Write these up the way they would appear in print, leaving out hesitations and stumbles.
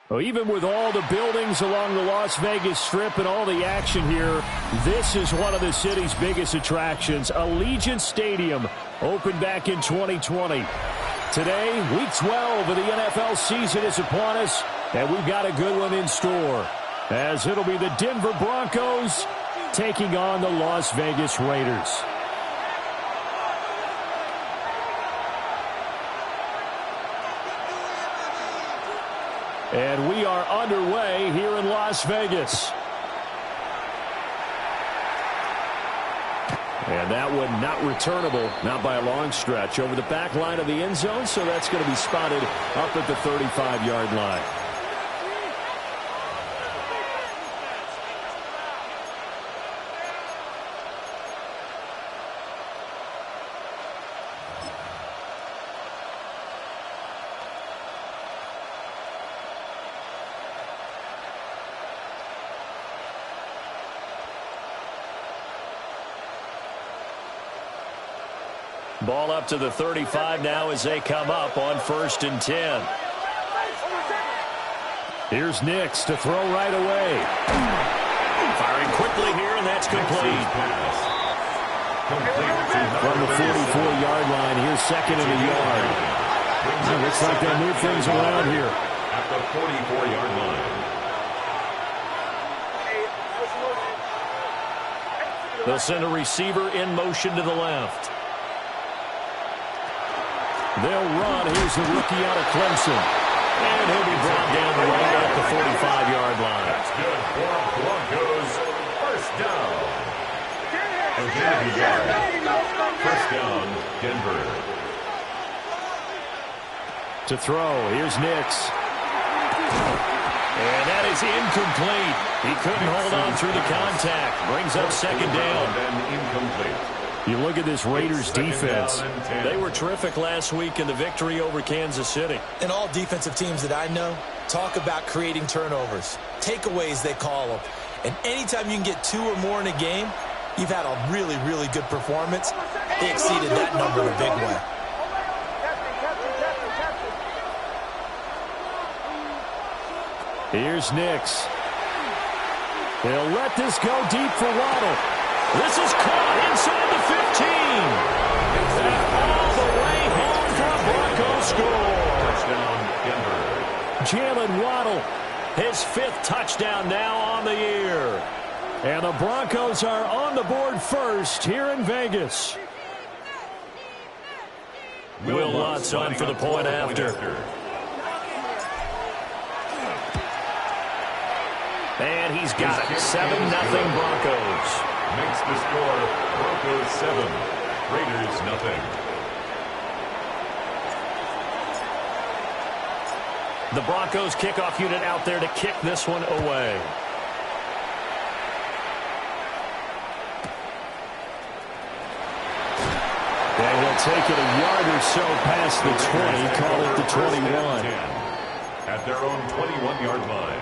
Well, even with all the buildings along the Las Vegas Strip and all the action here, this is one of the city's biggest attractions. Allegiant Stadium opened back in 2020. Today, Week 12 of the NFL season is upon us, and we've got a good one in store, as it'll be the Denver Broncos taking on the Las Vegas Raiders. And we are underway here in Las Vegas. And that one not returnable, not by a long stretch, over the back line of the end zone, so that's going to be spotted up at the 35-yard line. Ball up to the 35 now as they come up on 1st and 10. Here's Nix to throw right away. Firing quickly here, and that's complete. From the 44-yard line, here's 2nd and a yard. It looks like they move things around here. At the 44-yard line. They'll send a receiver in motion to the left. They'll run. Here's the rookie out of Clemson. And he'll be brought down right at the 45-yard line. That's good for Broncos. First down. First down, Denver. To throw. Here's Nix. And that is incomplete. He couldn't hold on through the contact. Brings up 2nd down. And incomplete. You look at this Raiders defense. They were terrific last week in the victory over Kansas City. And all defensive teams that I know talk about creating turnovers. Takeaways, they call them. And anytime you can get 2 or more in a game, you've had a really, really good performance. They exceeded that number in a big way. Here's Nix. They'll let this go deep for Waddle. This is caught inside the 15. And all the way home for a Broncos score. Touchdown, Denver. Jalen Waddle, his 5th touchdown now on the year. And the Broncos are on the board first here in Vegas. Will Lutz on for the point after. And he's got it. 7-0 Broncos. Makes the score Broncos 7, Raiders 0. The Broncos kickoff unit out there to kick this one away. And he'll take it a yard or so past the 20, call it the 21. At their own 21-yard line.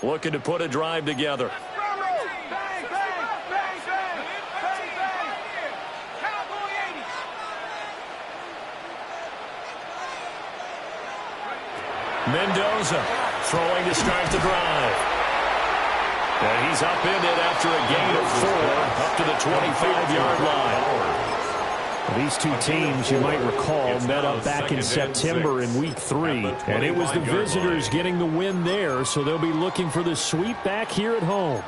Looking to put a drive together. Mendoza throwing to start the drive. And he's upended after a gain of 4 up to the 25-yard line. These two teams, you might recall, met up back in September in Week 3. And it was the visitors getting the win there, so they'll be looking for the sweep back here at home.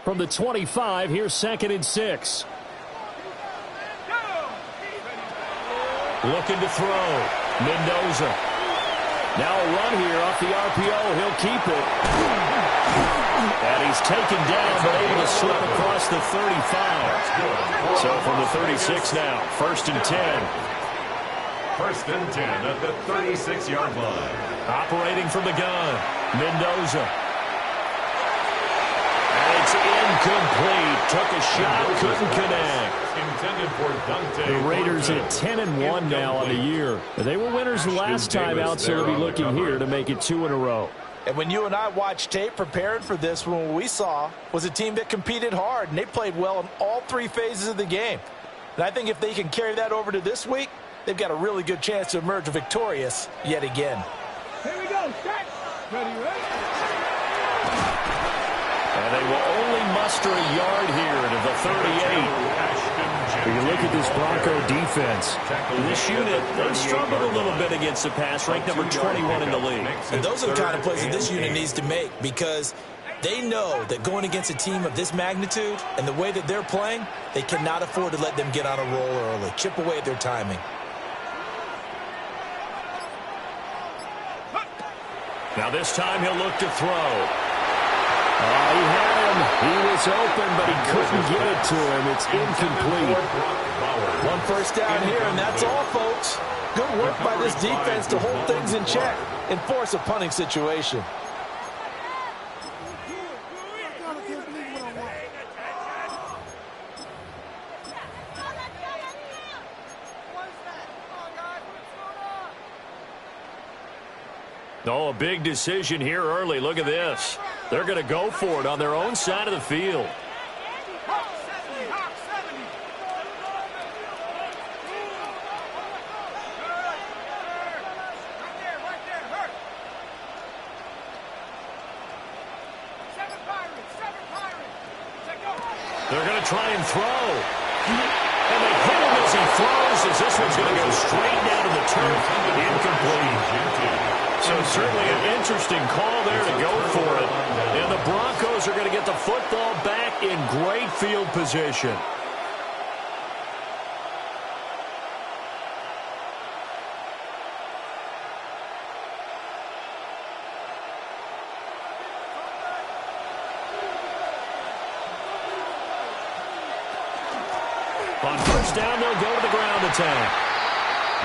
From the 25, here's 2nd and 6. Looking to throw. Mendoza. Now a run here off the RPO. He'll keep it. And he's taken down, but able to slip across the 35. So from the 36 now, 1st and 10. 1st and 10 at the 36-yard line. Operating from the gun, Mendoza. And it's incomplete. Took a shot, couldn't connect. Intended for Dante. The Raiders at 10-1 now on the year. They were winners the last time out, so they'll be looking here to make it 2 in a row. And when you and I watched tape preparing for this, what we saw was a team that competed hard, and they played well in all 3 phases of the game. And I think if they can carry that over to this week, they've got a really good chance to emerge victorious yet again. Here we go. Ready? And they will only muster a yard here to the 38. When you look at this Bronco defense, this unit, they struggled a little bit against the pass, ranked number 21 in the league. And those are the kind of plays that this unit needs to make, because they know that going against a team of this magnitude and the way that they're playing, they cannot afford to let them get on a roll early. Chip away at their timing. Now this time he'll look to throw. He had him. He was open, but he couldn't get it to him. It's incomplete. 1 first down here, and that's all, folks. Good work by this defense to hold things in check and force a punting situation. Oh, a big decision here early. Look at this. They're going to go for it on their own side of the field. They're going to try and throw. And they hit him as he throws, as this one's going to go straight down to the turf. Incomplete. So certainly an interesting call there to go for it. And the Broncos are going to get the football back in great field position. On 1st down, they'll go to the ground attack.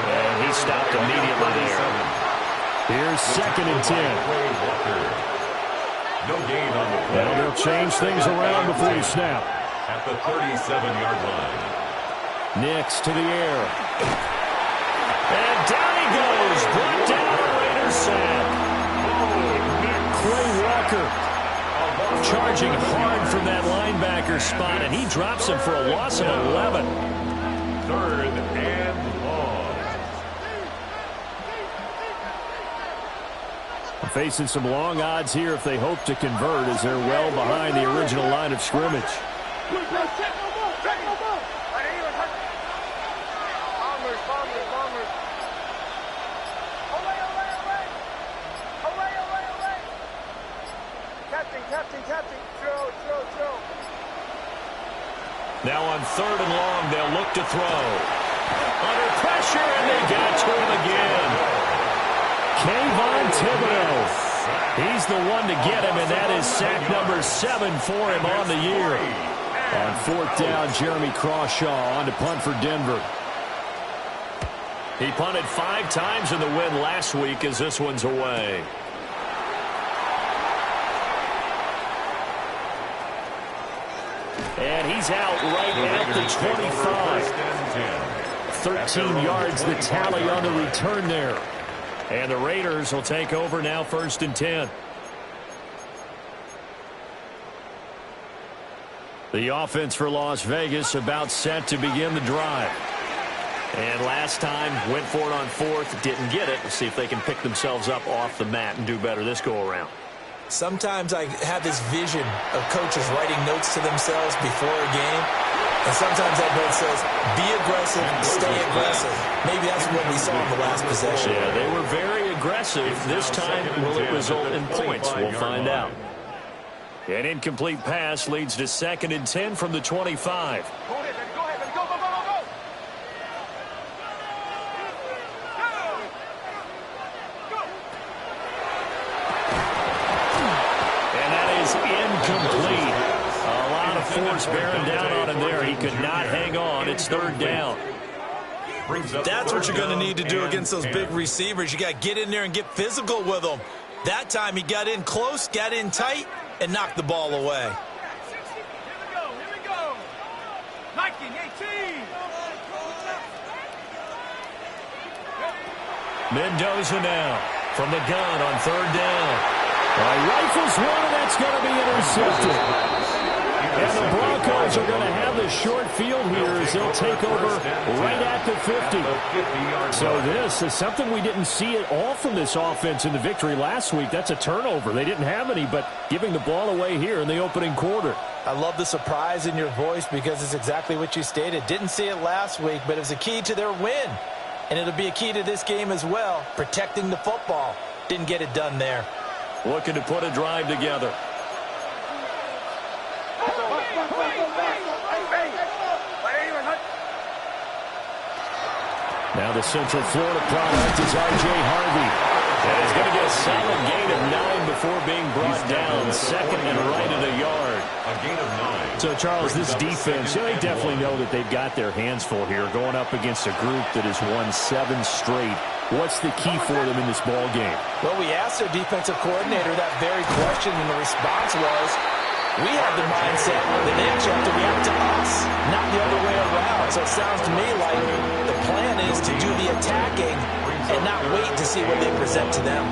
And he stopped immediately there. Here's 2nd and 10. No gain on the play. Well, they'll change things around before you snap. At the 37-yard line. Nix to the air. And down he goes. Brought down the Raiders sack. Quay Walker charging hard from that linebacker spot, and he drops him for a loss of 11. 3rd and long. Facing some long odds here if they hope to convert, as they're well behind the original line of scrimmage. Now on 3rd and long, they'll look to throw. Under pressure, and they got to him again. Kayvon Thibodeau. He's the one to get him, and that is sack number 7 for him on the year. On 4th down, Jeremy Crawshaw on to punt for Denver. He punted 5 times in the win last week, as this one's away. And he's out right at the 25. 13 yards the tally on the return there. And the Raiders will take over now, 1st and 10. The offense for Las Vegas about set to begin the drive. And last time went for it on 4th, didn't get it. We'll see if they can pick themselves up off the mat and do better this go around. Sometimes I have this vision of coaches writing notes to themselves before a game. And sometimes that note says, be aggressive, stay aggressive. Maybe that's what we saw in the last possession. Yeah, they were very aggressive. This time, will it result in points? We'll find out. An incomplete pass leads to 2nd and 10 from the 25. Go ahead, baby. Go ahead, baby. Go, go, go, go, go. And that is force bearing down on him there. He could not hang on. It's third down. That's what you're going to need to do against those big receivers. You got to get in there and get physical with them. That time he got in close, got in tight, and knocked the ball away. Here we go. Nike 18. Mendoza now from the gun on third down. Rifles one, and that's going to be intercepted. And the Broncos are going to have the short field here as they'll take over right at the 50. So this is something we didn't see at all from this offense in the victory last week. That's a turnover. They didn't have any, but giving the ball away here in the opening quarter. I love the surprise in your voice because it's exactly what you stated. Didn't see it last week, but it was a key to their win. And it'll be a key to this game as well, protecting the football. Didn't get it done there. Looking to put a drive together. Now the Central Florida product is R.J. Harvey. And he's going to get a solid gain of 9 before being brought down. Second and right at a yard. A gain of 9. So, Charles, this defense, they definitely know that they've got their hands full here, going up against a group that has won 7 straight. What's the key for them in this ball game? Well, we asked their defensive coordinator that very question, and the response was, we have the mindset that they actually have to react to us, not the other way around. So it sounds to me like the plan is to do the attacking and not wait to see what they present to them.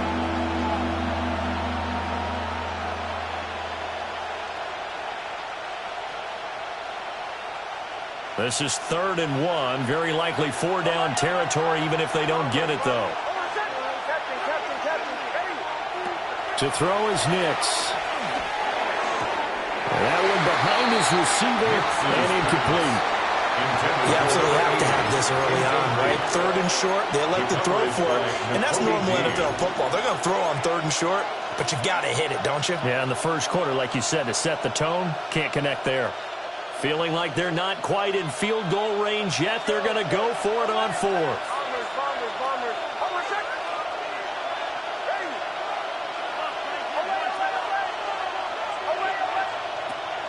This is 3rd and 1, very likely 4-down territory, even if they don't get it, though. To throw is Nix. That one behind his receiver and incomplete. You absolutely have to have this early on, right? 3rd and short, they elect to throw for it, and that's normal NFL football. They're going to throw on 3rd and short, but you got to hit it, don't you? Yeah, in the first quarter, like you said, to set the tone, can't connect there. Feeling like they're not quite in field goal range yet. They're going to go for it on 4th.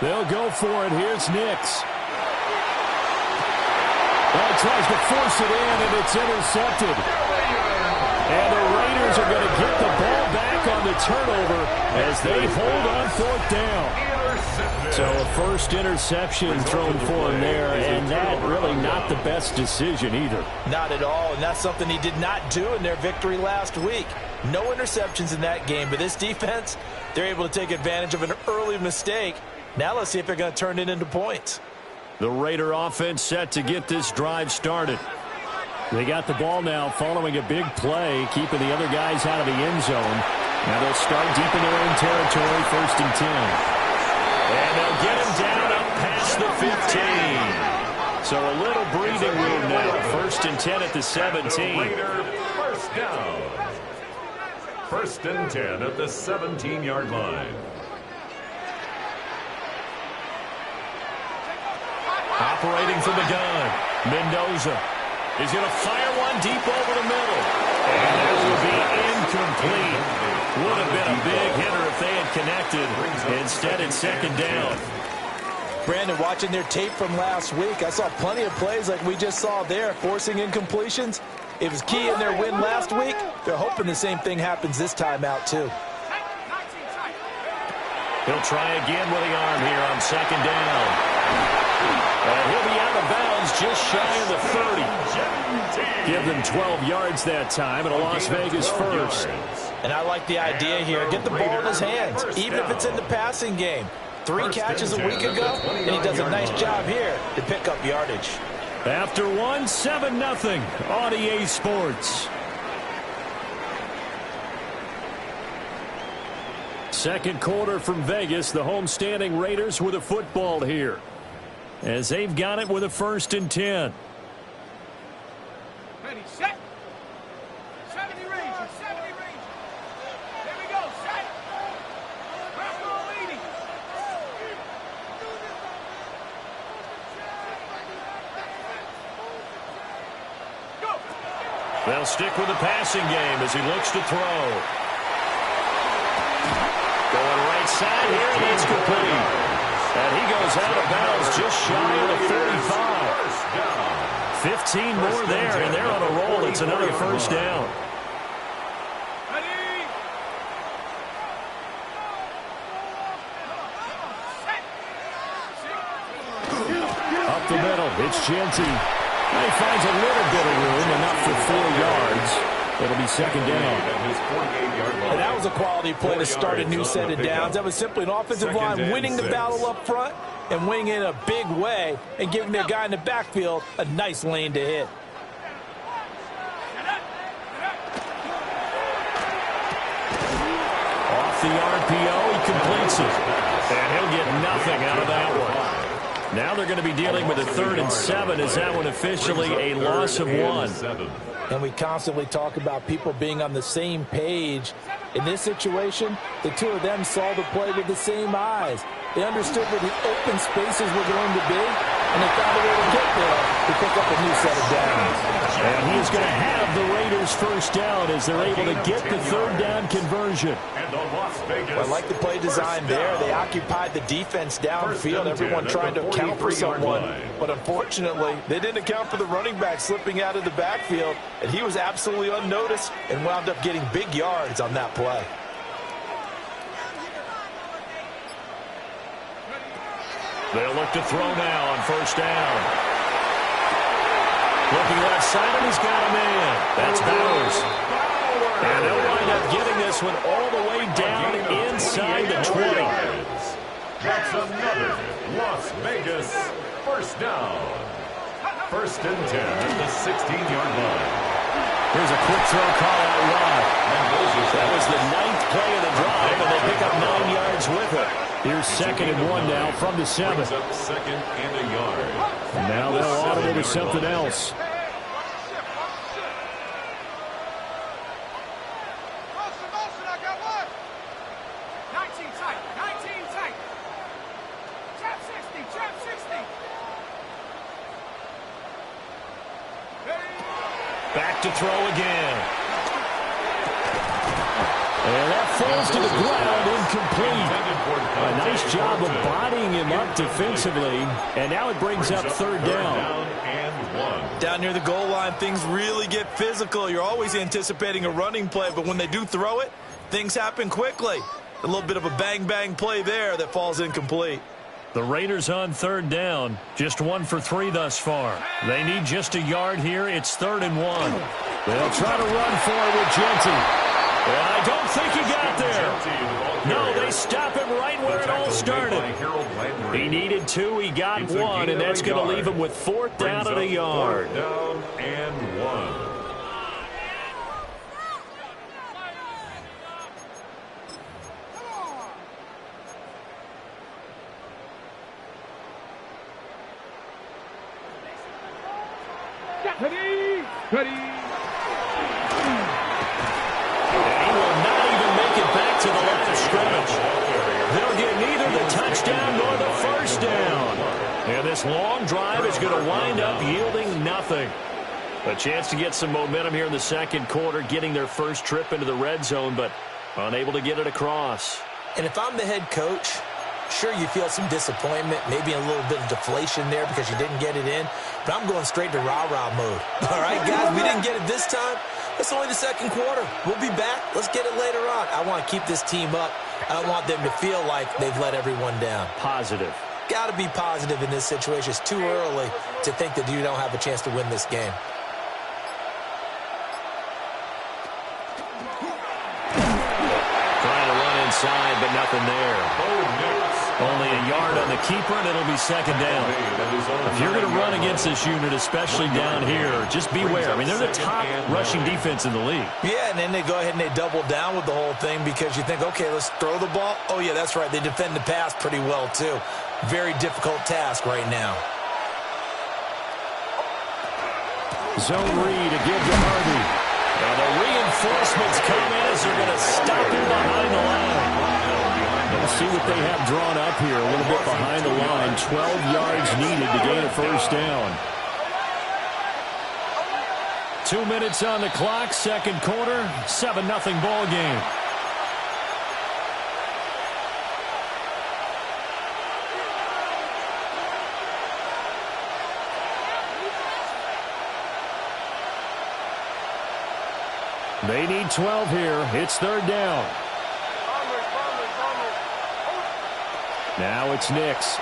They'll go for it. Here's Nix. Well, tries to force it in, and it's intercepted. And the Raiders are going to get the ball back on the turnover as they hold on 4th down. So a first interception thrown for him there, and that really not the best decision either. Not at all, and that's something he did not do in their victory last week. No interceptions in that game, but this defense, they're able to take advantage of an early mistake. Now let's see if they're going to turn it into points. The Raider offense set to get this drive started. They got the ball now following a big play, keeping the other guys out of the end zone. Now they'll start deep in their own territory, 1st and 10. And they'll get him down up past the 15. So a little breathing room now. 1st and 10 at the 17. Raider first down. 1st and 10 at the 17-yard line. Operating from the gun, Mendoza. He's going to fire one deep over the middle. And that will be incomplete. Would have been a big hitter if they had connected. Instead, it's 2nd down. Brandon, watching their tape from last week, I saw plenty of plays like we just saw there, forcing incompletions. It was key in their win last week. They're hoping the same thing happens this time out, too. He'll try again with the arm here on 2nd down. And he'll be out of bounds just shy of the 30. Give them 12 yards that time and a Las Vegas first. And I like the idea here. Get the ball in his hands, even if it's in the passing game. 3 catches a week ago, and he does a nice job here to pick up yardage. After 1, 7-0 on EA Sports. Second quarter from Vegas. The homestanding Raiders with a football here, as they've got it with a 1st and 10. Ready, set. 70 range, 70 range. Here we go, set. Broncos leading. Go. They'll stick with the passing game as he looks to throw. Going right side here, and it's complete. And he goes out of bounds just shy of the 45. 15 more there, and they're on a roll. It's another first down. Up the middle, it's Genty. He finds a little bit of room, enough for 4 yards. It'll be second down. And that was a quality play to start a new set of downs. That was simply an offensive line winning the battle up front and winning in a big way and giving their guy in the backfield a nice lane to hit. Off the RPO, he completes it. And he'll get nothing out of that one. Now they're going to be dealing with a 3rd and 7. Is that one officially a loss of 1? And we constantly talk about people being on the same page. In this situation, the two of them saw the play with the same eyes. They understood where the open spaces were going to be, and they found a way to get there to pick up a new set of downs. And he is going to have the Raiders first down as they're able to get the 3rd down conversion. I like the play design there. They occupied the defense downfield, everyone trying to account for someone. But unfortunately, they didn't account for the running back slipping out of the backfield, and he was absolutely unnoticed and wound up getting big yards on that play. They'll look to throw now on first down. Looking left side, and he's got a man. That's Bowers. And they'll wind up getting this one all the way down inside the 20. That's another Las Vegas first down. 1st and 10 at the 16-yard line. Here's a quick throw call out wide. That was the 9th play of the drive, and they pick up 9 yards with it. Here's 2nd and 1 now from the 7. Up 2nd and a yard. Now they'll audible to something else. Motion, I got one. 19 tight, 19 tight. Trap 60, trap 60. Back to throw again. And that falls to the ground, incomplete. A nice job of bodying him up defensively. And now it brings up 3rd down. Down near the goal line, things really get physical. You're always anticipating a running play, but when they do throw it, things happen quickly. A little bit of a bang-bang play there that falls incomplete. The Raiders on 3rd down. Just 1 for 3 thus far. They need just a yard here. It's 3rd and 1. They'll try to run for it with Genty. And I don't think he got there. No, they stop him right where it all started. He needed 2, he got 1, and that's going to leave him with 4th down and a yard. 4th down and 1. Ready. To the line of scrimmage. They'll get neither the touchdown nor the first down. And this long drive is going to wind up yielding nothing. A chance to get some momentum here in the 2nd quarter, getting their first trip into the red zone, but unable to get it across. And if I'm the head coach, sure, you feel some disappointment, maybe a little bit of deflation there because you didn't get it in, but I'm going straight to rah-rah mode. All right, guys, we didn't get it this time. It's only the 2nd quarter. We'll be back. Let's get it later on. I want to keep this team up. I don't want them to feel like they've let everyone down. Positive. Got to be positive in this situation. It's too early to think that you don't have a chance to win this game. Trying to run inside, but nothing there. Only a yard on the keeper, and it'll be 2nd down. If you're going to run against this unit, especially down here, just beware. I mean, they're the top rushing defense in the league. Yeah, and then they go ahead and they double down with the whole thing because you think, okay, let's throw the ball. Oh, yeah, that's right. They defend the pass pretty well, too. Very difficult task right now. Zone read to give to Harvey. Now the reinforcements come in as they're going to stop him behind the line. Let's see what they have drawn up here. A little bit behind the line. 12 yards needed to gain a first down. 2 minutes on the clock. 2nd quarter. 7-0 ball game. They need 12 here. It's third down. Now it's Nix.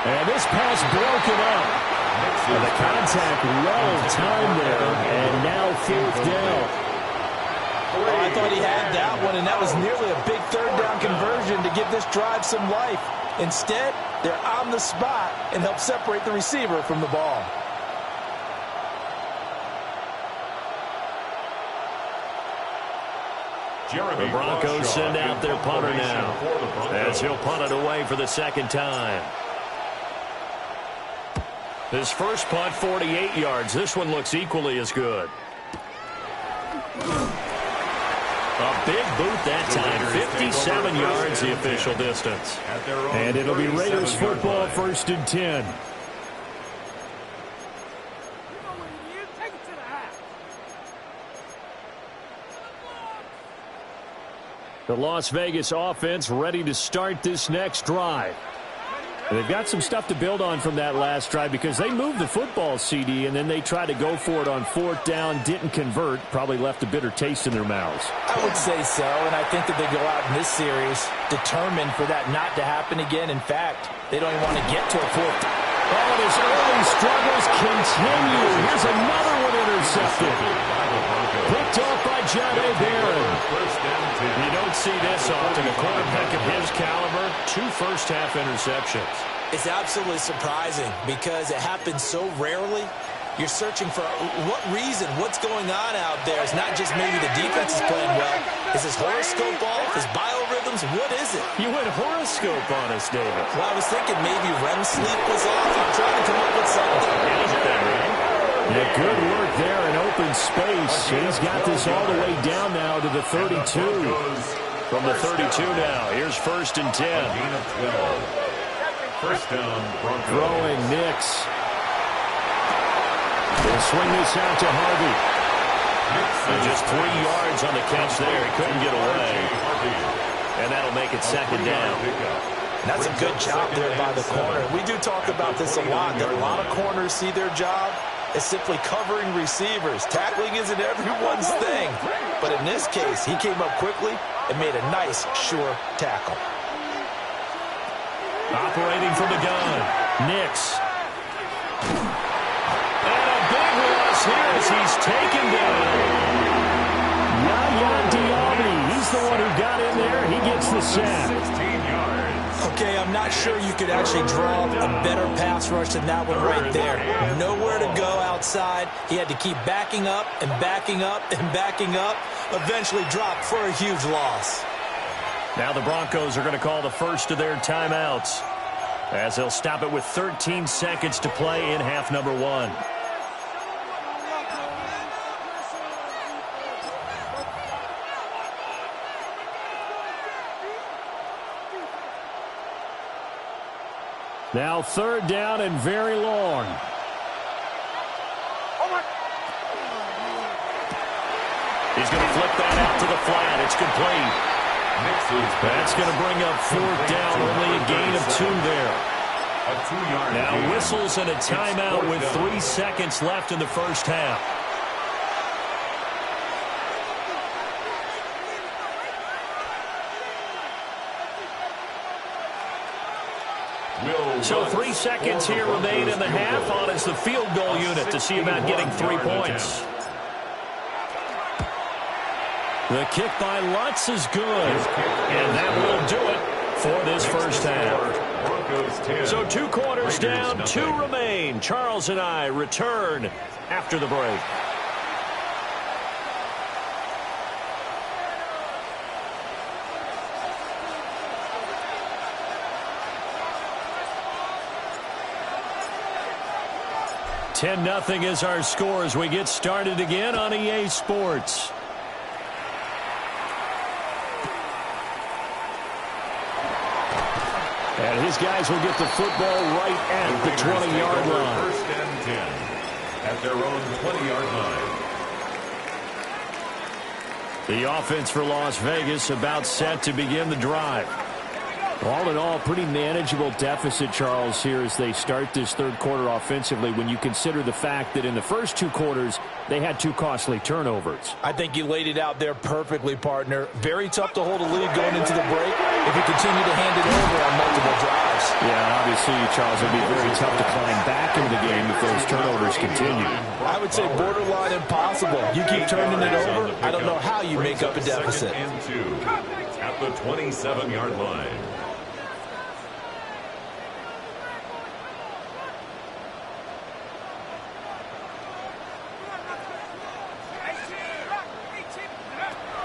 And this pass broken up. And the contact well timed there. And now fourth down. Oh, I thought he had that one, and that was nearly a big third down conversion to give this drive some life. Instead, they're on the spot and help separate the receiver from the ball. The Broncos send out their punter now, as he'll punt it away for the second time. His first punt, 48 yards. This one looks equally as good. A big boot that time, 57 yards the official distance. And it'll be Raiders football, first and 10. The Las Vegas offense ready to start this next drive. And they've got some stuff to build on from that last drive because they moved the football, CD, and then they tried to go for it on fourth down, didn't convert, probably left a bitter taste in their mouths. I would say so, and I think that they go out in this series determined for that not to happen again. In fact, they don't even want to get to a fourth. Oh, and his early struggles continue. Here's another one intercepted. Picked off by Jahdae Barron. You don't see this often. A quarterback of his caliber, 2 first-half interceptions. It's absolutely surprising because it happens so rarely. You're searching for what reason, what's going on out there. It's not just maybe the defense is playing well. Is his horoscope off? His biorhythms? What is it? You went horoscope on us, David. Well, I was thinking maybe REM sleep was off. I'm trying to come up with something. Yeah, good work there in open space. He's got this all the way down now to the 32. From the 32 now, here's first and 10. First down, Broncos. Throwing Nix. They'll swing this out to Harvey. And just 3 yards on the catch there. He couldn't get away. And that'll make it second down. That's a good job there by the corner. We do talk about this a lot, that a lot of corners see their job as simply covering receivers. Tackling isn't everyone's thing. But in this case, he came up quickly and made a nice, sure tackle. Operating from the gun, Nix. And a big loss here as he's taken down. Yaya Diaby, he's the one who got in there. He gets the sack. 16 yards. Okay, I'm not sure you could actually draw a better pass rush than that one right there. Nowhere to go outside. He had to keep backing up and backing up and backing up. Eventually dropped for a huge loss. Now the Broncos are going to call the first of their timeouts, as they'll stop it with 13 seconds to play in half number 1. Now third down and very long. He's going to flip that out to the flat. It's complete. That's going to bring up fourth down, only a gain of 2 there. Now whistles and a timeout with 3 seconds left in the first half. So 3 seconds here remain in the half on as the field goal unit to see about getting 3 points. The kick by Lutz is good, and that will do it for this first half. So 2 quarters down, 2 remain. Charles and I return after the break. $10-0 is our score as we get started again on EA Sports. And his guys will get the football right at the 20-yard line. First and 10 at their own 20-yard line. The offense for Las Vegas about set to begin the drive. All in all, pretty manageable deficit, Charles, here as they start this third quarter offensively when you consider the fact that in the first two quarters, they had two costly turnovers. I think you laid it out there perfectly, partner. Very tough to hold a lead going into the break if you continue to hand it over on multiple drives. Yeah, obviously, Charles, it would be very tough to climb back into the game if those turnovers continue. I would say borderline impossible. You keep turning it over, I don't know how you make up a deficit. Second and 2 at the 27-yard line.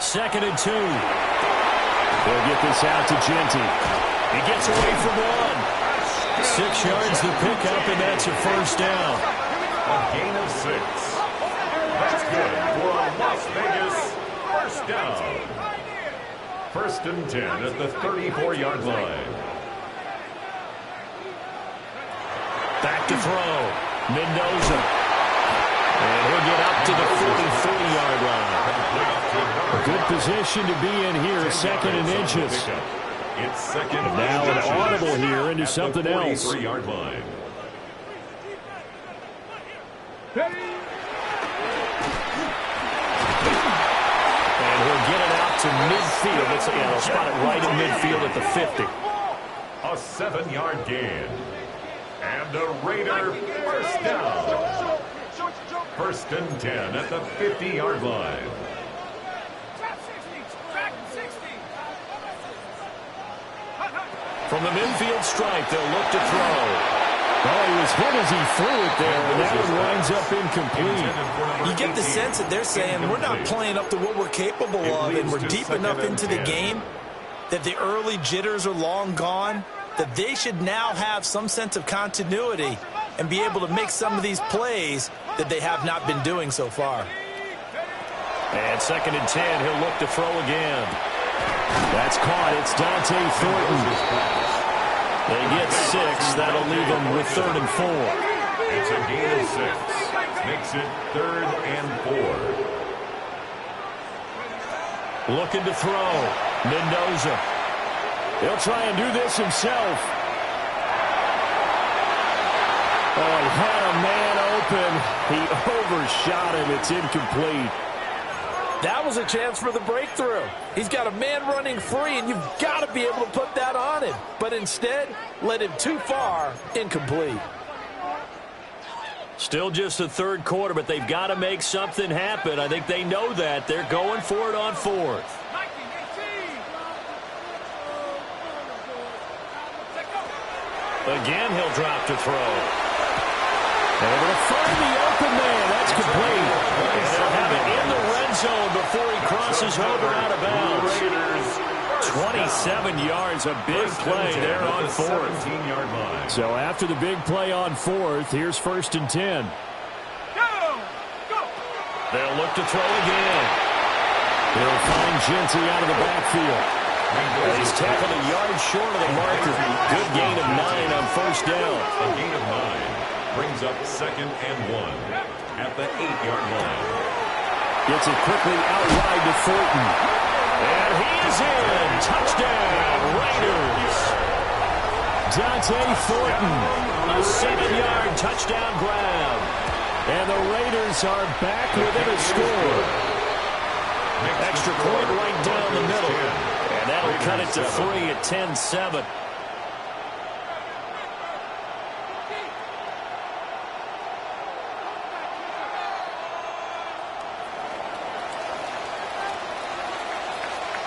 Second and 2. They'll get this out to Genty. He gets away from one. 6 yards the pickup, and that's a first down. A gain of 6. That's good for a Las Vegas first down. First and 10 at the 34-yard line. Back to throw. Mendoza. And he'll get up to the 43-yard line. A good position to be in here, second and inches. It's second and now an audible here into something else. 43-yard line. And he'll get it out to midfield. They'll spot it right in midfield at the 50. A 7-yard gain. And a Raider first down. First and 10 at the 50-yard line. From the midfield stripe, they'll look to throw. Oh, he was hit as he threw it there, and that one winds up incomplete. You get the sense that they're saying we're not playing up to what we're capable of, and we're deep enough into the game that the early jitters are long gone, that they should now have some sense of continuity and be able to make some of these plays that they have not been doing so far. And second and 10, he'll look to throw again. That's caught. It's Dante Thornton. They get 6. That'll leave them with 3rd and 4. It's a gain of 6. Makes it 3rd and 4. Looking to throw. Mendoza. He'll try and do this himself. Oh, he had a man open. He overshot him. It's incomplete. That was a chance for the breakthrough. He's got a man running free, and you've got to be able to put that on him. But instead, led him too far, incomplete. Still just the third quarter, but they've got to make something happen. I think they know that. They're going for it on 4th. Again, he'll drop to throw. Able to find the open man. That's complete. And they'll have it in the red zone before he crosses over out of bounds. 27 yards, a big play there on 4th. So after the big play on 4th, here's 1st and 10. They'll look to throw again. They'll find Genty out of the backfield. He's tackled a yard short of the marker. Good gain of 9 on first down. A gain of 9 brings up 2nd and 1 at the 8-yard line. Gets it quickly out wide to Thornton. And he is in. Touchdown, Raiders. Dante Thornton, a 7-yard touchdown grab. And the Raiders are back within a score. Extra point right down the middle. And that'll cut it to 3 at 10-7.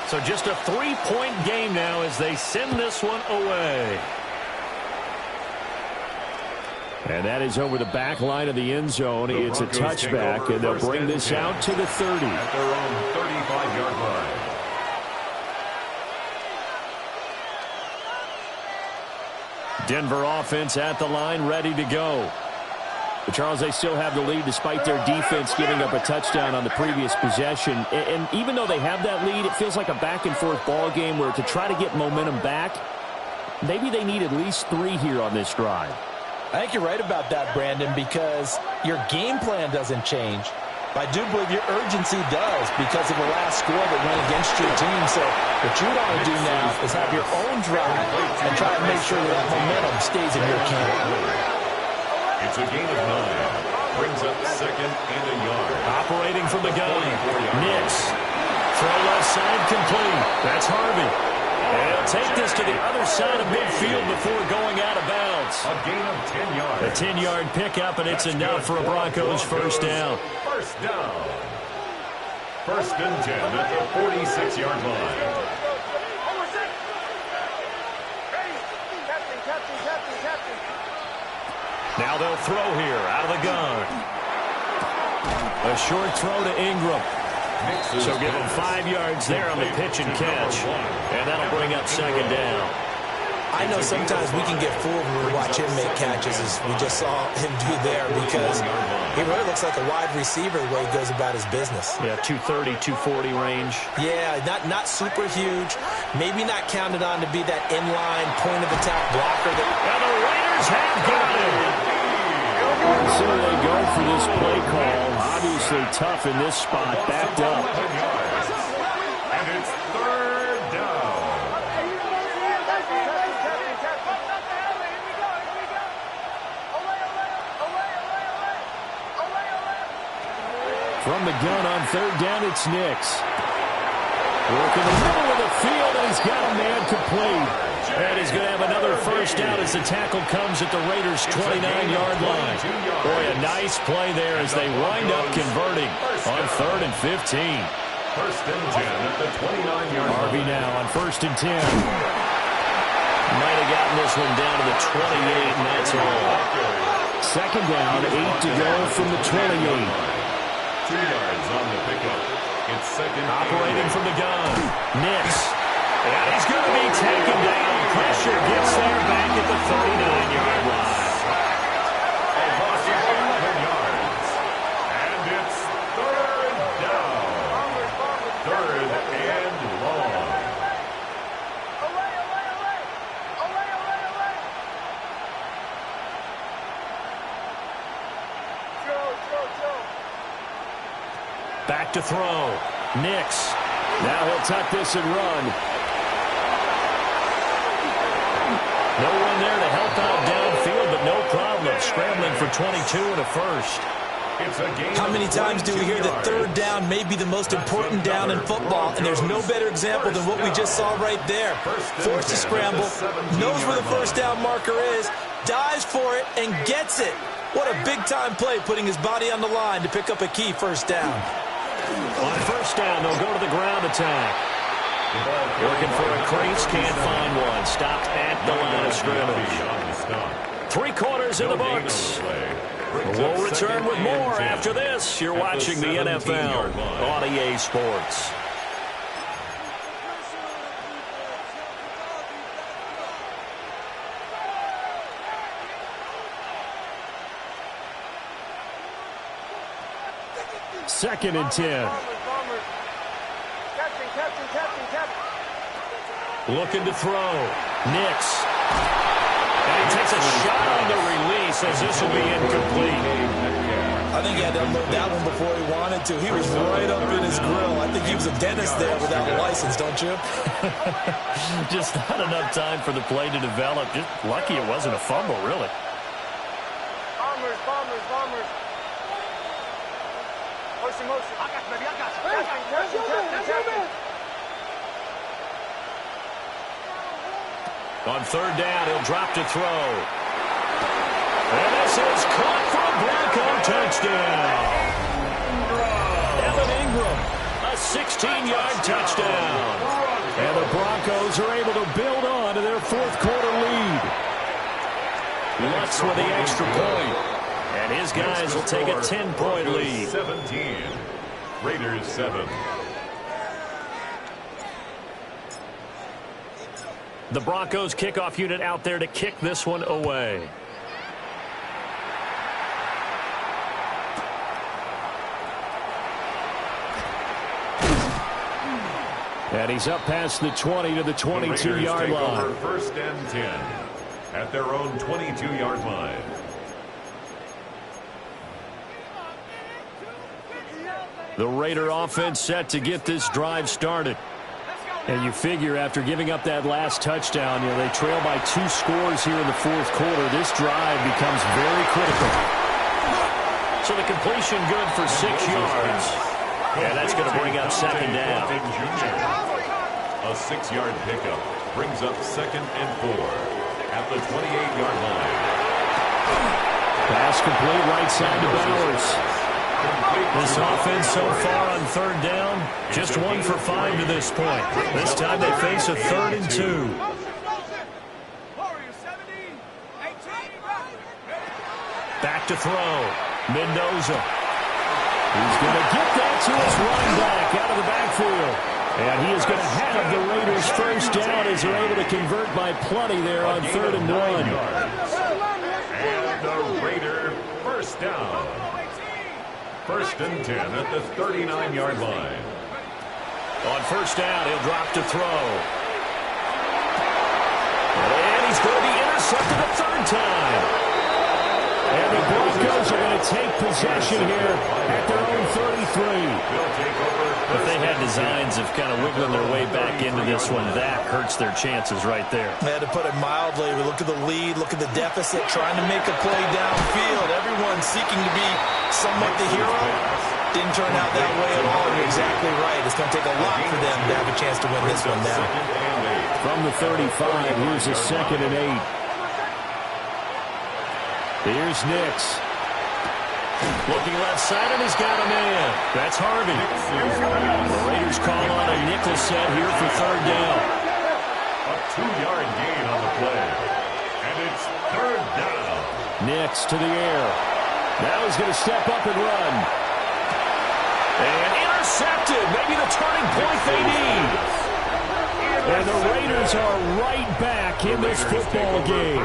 So just a 3-point game now as they send this one away. And that is over the back line of the end zone. It's a touchback, and they'll bring this out to the 30. At their own 35-yard line. Denver offense at the line, ready to go. But Charles, they still have the lead despite their defense giving up a touchdown on the previous possession. And even though they have that lead, it feels like a back-and-forth ball game where to try to get momentum back, maybe they need at least 3 here on this drive. I think you're right about that, Brandon, because your game plan doesn't change. I do believe your urgency does because of the last score that went against your team. So what you want to do now is have your own drive and try to make sure that momentum stays in your camp. It's a gain of 9. Brings up second and a yard. Operating from the gun. Nix. Throw left side complete. That's Harvey. And he'll take this to the other side of midfield before going out of bounds. A gain of 10 yards. A 10-yard pickup, and it's enough for a Broncos first down. First down. First and 10 at the 46-yard line. Now they'll throw here out of the gun. A short throw to Ingram. So give him 5 yards there on the pitch and catch. And that'll bring up second down. I know sometimes we can get fooled when we watch him make catches, as we just saw him do there, because he really looks like a wide receiver the way he goes about his business. Yeah, 230, 240 range. Yeah, not super huge. Maybe not counted on to be that inline point-of-attack blocker. And the Raiders have got it. So they go for this play call. Obviously tough in this spot, backed up. And it's third down. From the gun on third down, it's Nix. Working the middle of the field, and he's got a man complete. And he's going to have another first down as the tackle comes at the Raiders' 29-yard line. Boy, a nice play there as they wind up converting on third and 15. First and 10 at the 29-yard line. Harvey now on first and 10. Might have gotten this one down to the 28, and that's all. Second down, 8 to go from the 28. 2 yards on the pickup. It's second. Operating from the gun. Nix. And he's going to be taken down. Pressure gets there back at the 39-yard line. A loss of 11 yards. And it's third down. Third and long. Back to throw. Nix. Now he'll tuck this and run. No one there to help out downfield, but no problem. Scrambling for 22 and a first. How many times do we hear that third down may be the most important down in football, and there's no better example than what we just saw right there. Forced to scramble, knows where the first down marker is, dives for it, and gets it. What a big-time play, putting his body on the line to pick up a key first down. On first down, they'll go to the ground attack. Working for a crease, can't find one. Stopped at the line of scrimmage. 3 quarters in the books. We'll return with more after this. You're watching the NFL on EA Sports. Second and 10. Looking to throw. Nix. And he takes a shot on the release as this will be incomplete. I think he had to unload that one before he wanted to. He was right up in his grill. I think he was a dentist there without a license, don't you? Just not enough time for the play to develop. Just lucky it wasn't a fumble, really. Bombers. Motion. I got you, baby. Captain. On third down, he'll drop to throw. And this is caught for a Bronco touchdown. Evan Ingram, a 16-yard touchdown. And the Broncos are able to build on to their fourth quarter lead. Lutz with the extra point. And his guys will take a 10-point lead. 17. Raiders 7. The Broncos kickoff unit out there to kick this one away. And he's up past the 20 to the 22-yard line. First and 10 at their own 22-yard line. The Raider offense set to get this drive started. And you figure after giving up that last touchdown, they trail by 2 scores here in the fourth quarter. This drive becomes very critical. So the completion good for 6 yards. And that's going to bring up second down. A 6-yard pickup brings up 2nd and 4 at the 28-yard line. Pass complete right side to Bowers. This offense so far on 3rd down, just 1 for 5 to this point. This time they face a 3rd and 2. Back to throw. Mendoza. He's going to get that to his running back out of the backfield. And he is going to have the Raiders first down as they're able to convert by plenty there on 3rd and 1. And the Raider first down. 1st and 10 at the 39-yard line. On 1st down, he'll drop to throw. And he's going to be intercepted a 3rd time. And the Broncos are going to take possession here at their own 33. If they had designs of kind of wiggling their way back into this one, that hurts their chances right there. To put it mildly, we look at the lead, look at the deficit, trying to make a play downfield. Everyone seeking to be somewhat the hero. Didn't turn out that way at all. You're exactly right. It's going to take a lot for them to have a chance to win this one now. From the 35, here's a 2nd and 8. Here's Nix. Looking left side, and he's got a man. That's Harvey. The Raiders call on a nickel set here for 3rd down. A 2-yard gain on the play. And it's 3rd down. Nix to the air. Now he's going to step up and run. And intercepted. Maybe the turning point they need. And the Raiders are right back in this football game.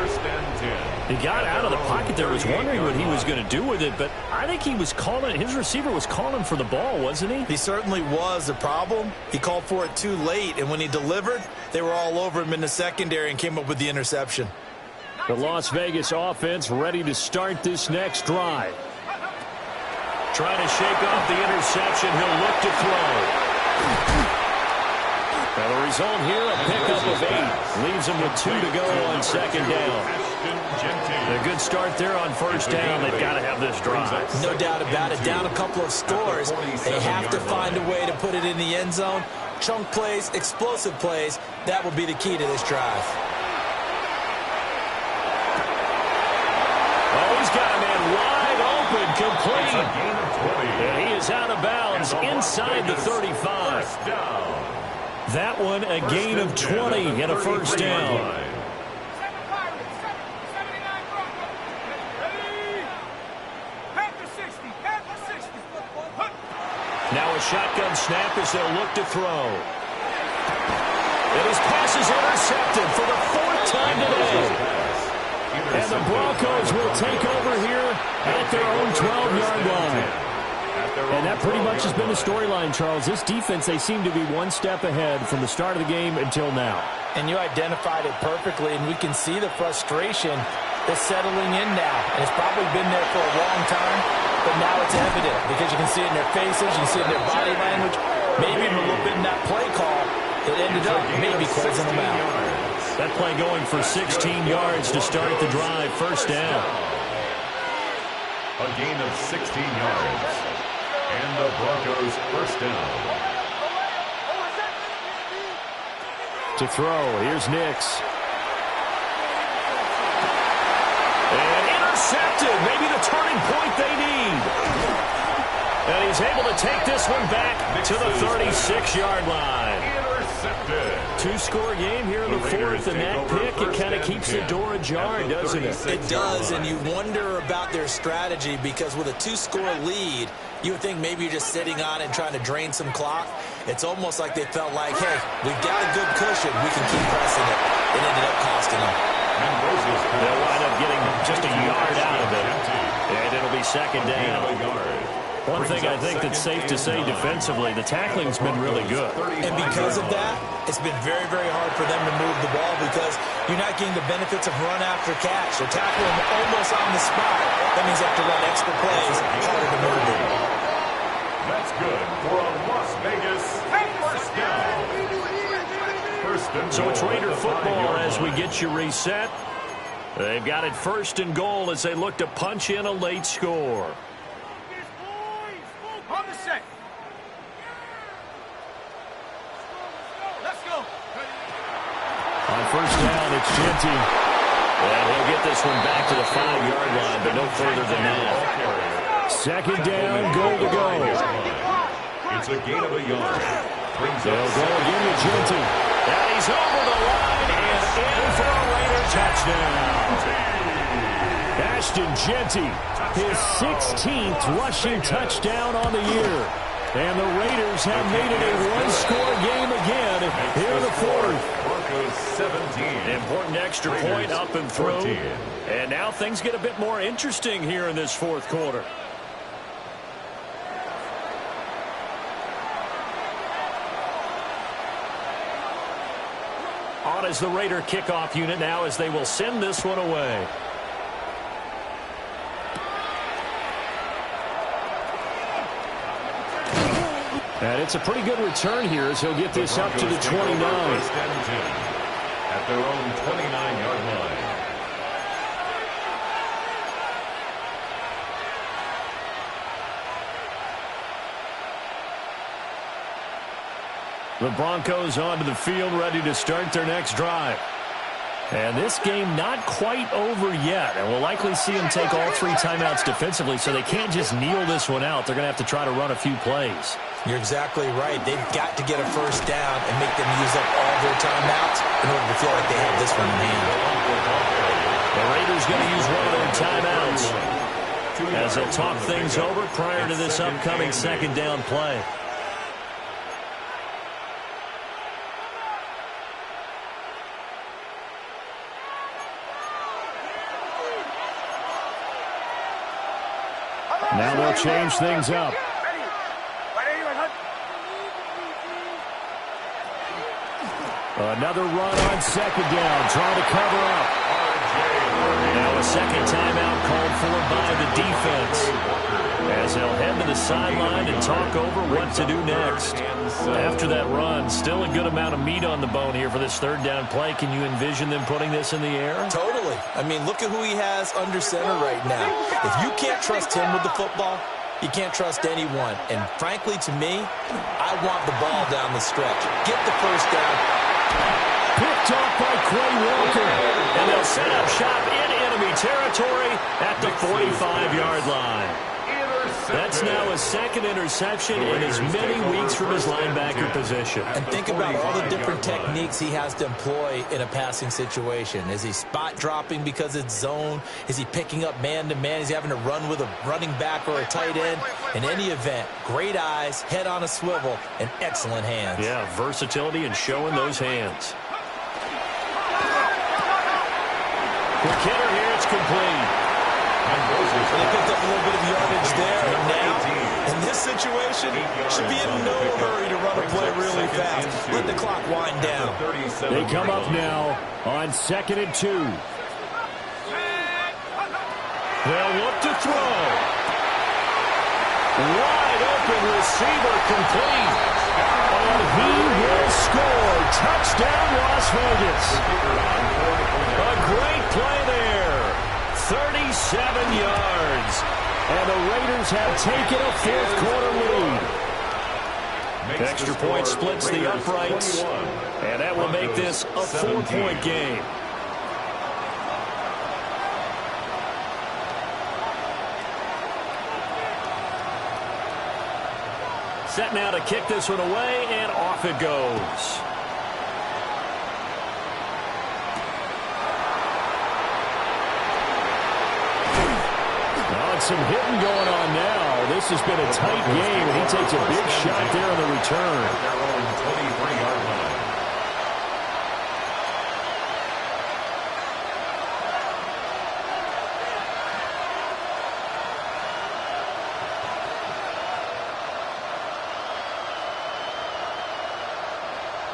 He got out of the pocket there. Was wondering what he was going to do with it, but I think he was calling, his receiver was calling for the ball, wasn't he? He certainly was. The problem, he called for it too late, and when he delivered, they were all over him in the secondary and came up with the interception. The Las Vegas offense ready to start this next drive. Trying to shake off the interception. He'll look to throw. Now the result here, a pickup of 8. Leaves him with 2 to go on 2nd down. A good start there on 1st down. They've got to have this drive. No doubt about it. Down a couple of scores. They have to find a way to put it in the end zone. Chunk plays, explosive plays. That will be the key to this drive. Oh, he's got a man wide open, complete. And he is out of bounds inside the 35. That one a gain of 20 and a 1st down. Now a shotgun snap as they'll look to throw. And his pass is intercepted for the 4th time today. And the Broncos will take over here at their own 12-yard line. And that pretty much has been the storyline, Charles. This defense, they seem to be one step ahead from the start of the game until now. And you identified it perfectly, and we can see the frustration that's settling in now. And it's probably been there for a long time, but now it's evident because you can see it in their faces, you can see it in their body language, maybe even a little bit in that play call that ended up maybe closing them out. That play going for 16 yards to start the drive. 1st down. A gain of 16 yards. And the Broncos 1st down. To throw, here's Nix. And intercepted. Maybe the turning point they need. And he's able to take this one back to the 36-yard line. Intercepted. 2-score game here in the 4th, and that pick, it kind of keeps the door ajar, doesn't it? It does, and you wonder about their strategy because with a 2-score lead, you would think maybe you're just sitting on it and trying to drain some clock. It's almost like they felt like, hey, we've got a good cushion. We can keep pressing it. It ended up costing them. They'll wind up getting just a yard out of it. And it'll be 2nd down. One thing I think that's safe to say defensively, the tackling's been really good. And because of that, it's been very, very hard for them to move the ball because you're not getting the benefits of run after catch. They're tackling almost on the spot. That means they have to run extra plays, harder to move it. That's good So it's Raider football as we get you reset. They've got it 1st and goal as they look to punch in a late score. On the set. Let's go. On 1st down, it's Genty. And he'll get this one back to the 5-yard line, but no further than that. 2nd down, goal to go. It's a gain of a yard. They'll go again with Genty. And he's over the line and in for a Raider touchdown. Ashton Genty, his 16th rushing touchdown on the year. And the Raiders have made it a one-score game again here in the 4th. Broncos 17. Important extra point up and through. 14. And now things get a bit more interesting here in this 4th quarter. On is the Raider kickoff unit now as they will send this one away. And it's a pretty good return here as he'll get this up to the 29. At their own 29-yard line. The Broncos onto the field ready to start their next drive. And this game not quite over yet. And we'll likely see them take all 3 timeouts defensively, so they can't just kneel this one out. They're going to have to try to run a few plays. You're exactly right. They've got to get a 1st down and make them use up all their timeouts in order to feel like they have this one in hand. The Raiders going to use one of their timeouts as they'll talk things over prior to this upcoming 2nd down play. Now they'll change things up. Another run on 2nd down, trying to cover up. Now a 2nd timeout called for by the defense as they'll head to the sideline and talk over what to do next. After that run, still a good amount of meat on the bone here for this 3rd down play. Can you envision them putting this in the air? Totally. I mean, look at who he has under center right now. If you can't trust him with the football, you can't trust anyone. And frankly, to me, I want the ball down the stretch. Get the 1st down. Picked off by Quay Walker. And they'll set up shop in enemy territory at the 45-yard line. That's now a 2nd interception in as many weeks from his linebacker position. And think about all the different techniques he has to employ in a passing situation. Is he spot dropping because it's zone? Is he picking up man-to-man? Is he having to run with a running back or a tight end? In any event, great eyes, head on a swivel, and excellent hands. Yeah, versatility and showing those hands. Quick hitter here, it's complete. They picked up a little bit of yardage there, and now, in this situation, should be in no hurry to run a play really fast. Let the clock wind down. They come up now on 2nd and 2. They'll look to throw. Wide open receiver complete. And he will score. Touchdown, Las Vegas. A great play there. 37 yards. And the Raiders have taken a 4th quarter lead. Extra point splits the uprights. And that will make this a 4-point game. Set now to kick this one away, and off it goes. Some hitting going on now. This has been a tight game, and he takes a big shot there on the return. Their own 23-yard line.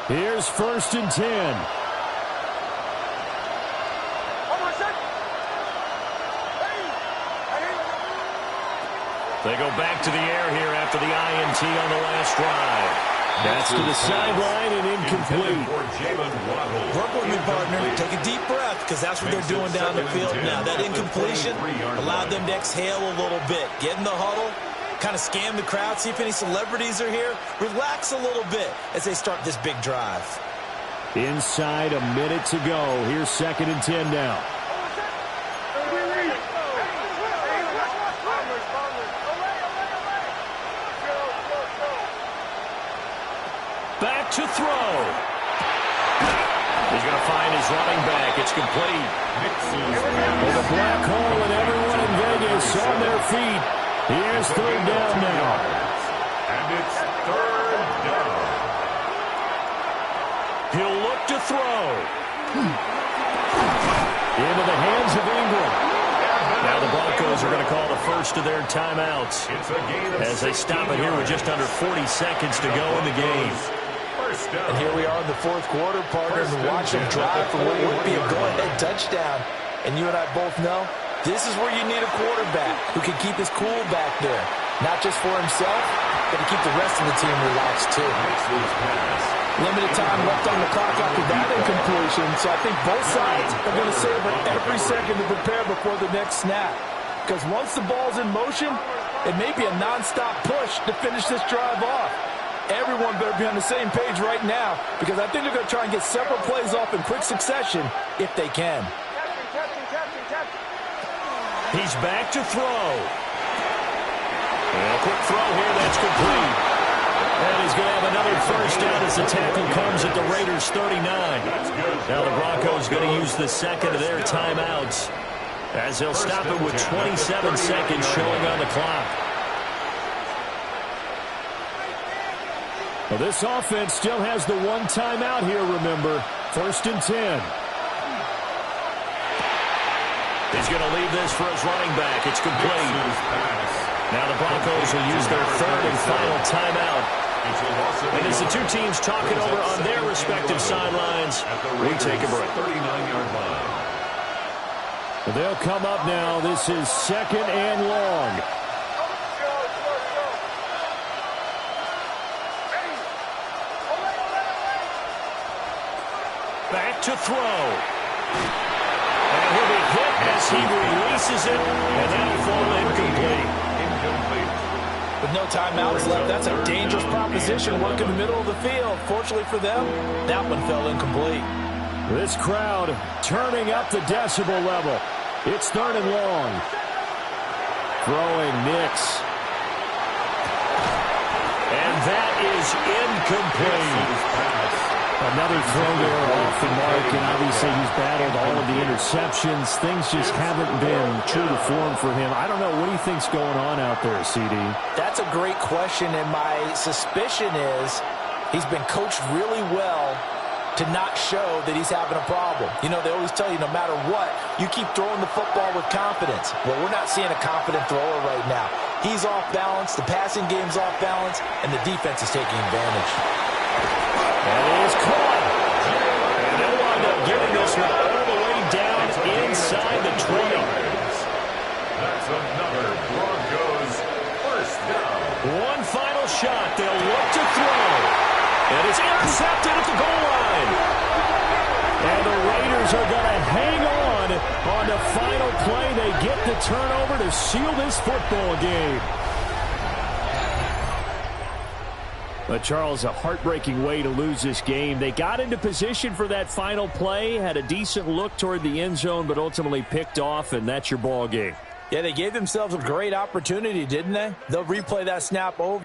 Here's 1st and 10. They go back to the air here after the INT on the last drive. That's to the sideline and incomplete. Work with me, partner. Take a deep breath, because that's what they're doing down the field now. That incompletion allowed them to exhale a little bit. Get in the huddle, kind of scan the crowd, see if any celebrities are here. Relax a little bit as they start this big drive. Inside a minute to go. Here's 2nd and 10 now. Back to throw. He's going to find his running back. It's complete. With a black hole and everyone in Vegas on their feet. Here's 3rd down now. And it's 3rd down. He'll look to throw. Into the hands of Ingram. Now the Broncos are going to call the first of their timeouts as they stop it here with just under 40 seconds to go in the game. And here we are in the 4th quarter, partner, and watch them drive for what would be a go-ahead touchdown. And you and I both know this is where you need a quarterback who can keep his cool back there. Not just for himself, but to keep the rest of the team relaxed too. Limited time left on the clock after that incompletion, so I think both sides are going to savor every second to prepare before the next snap. Because once the ball's in motion, it may be a nonstop push to finish this drive off. Everyone better be on the same page right now, because I think they're going to try and get several plays off in quick succession if they can. He's back to throw. And a quick throw here, that's complete. And he's going to have another first down as the tackle comes at the Raiders' 39. Now the Broncos going to use the 2nd of their timeouts as they'll stop it with 27 seconds showing on the clock. Well, this offense still has the 1 timeout here, remember. 1st and 10. He's going to leave this for his running back. It's complete. Now the Broncos will use their 3rd and final timeout. And as the two teams talk it over on their respective sidelines, we take a break. 39-yard line. They'll come up now. This is 2nd and long. Back to throw. And he'll be hit as he releases it, and that'll fall incomplete. With no timeouts left, that's a dangerous proposition. Work in the middle of the field. Fortunately for them, that one fell incomplete. This crowd turning up the decibel level. It's 3rd and long. Throwing Nix. And that is incomplete. Another throw there off the mark, and obviously he's battled all of the interceptions. Things just haven't been true to form for him. I don't know. What do you think's going on out there, CD? That's a great question, and my suspicion is he's been coached really well to not show that he's having a problem. You know, they always tell you no matter what, you keep throwing the football with confidence. Well, we're not seeing a confident thrower right now. He's off balance, the passing game's off balance, and the defense is taking advantage. That is caught. And they'll wind up getting this one all the way down inside the 20. That's another Broncos 1st down. One final shot. They'll look to throw. And it's intercepted at the goal line. And the Raiders are going to hang on the final play. They get the turnover to seal this football game. But, Charles, a heartbreaking way to lose this game. They got into position for that final play, had a decent look toward the end zone, but ultimately picked off, and that's your ball game. Yeah, they gave themselves a great opportunity, didn't they? They'll replay that snap over.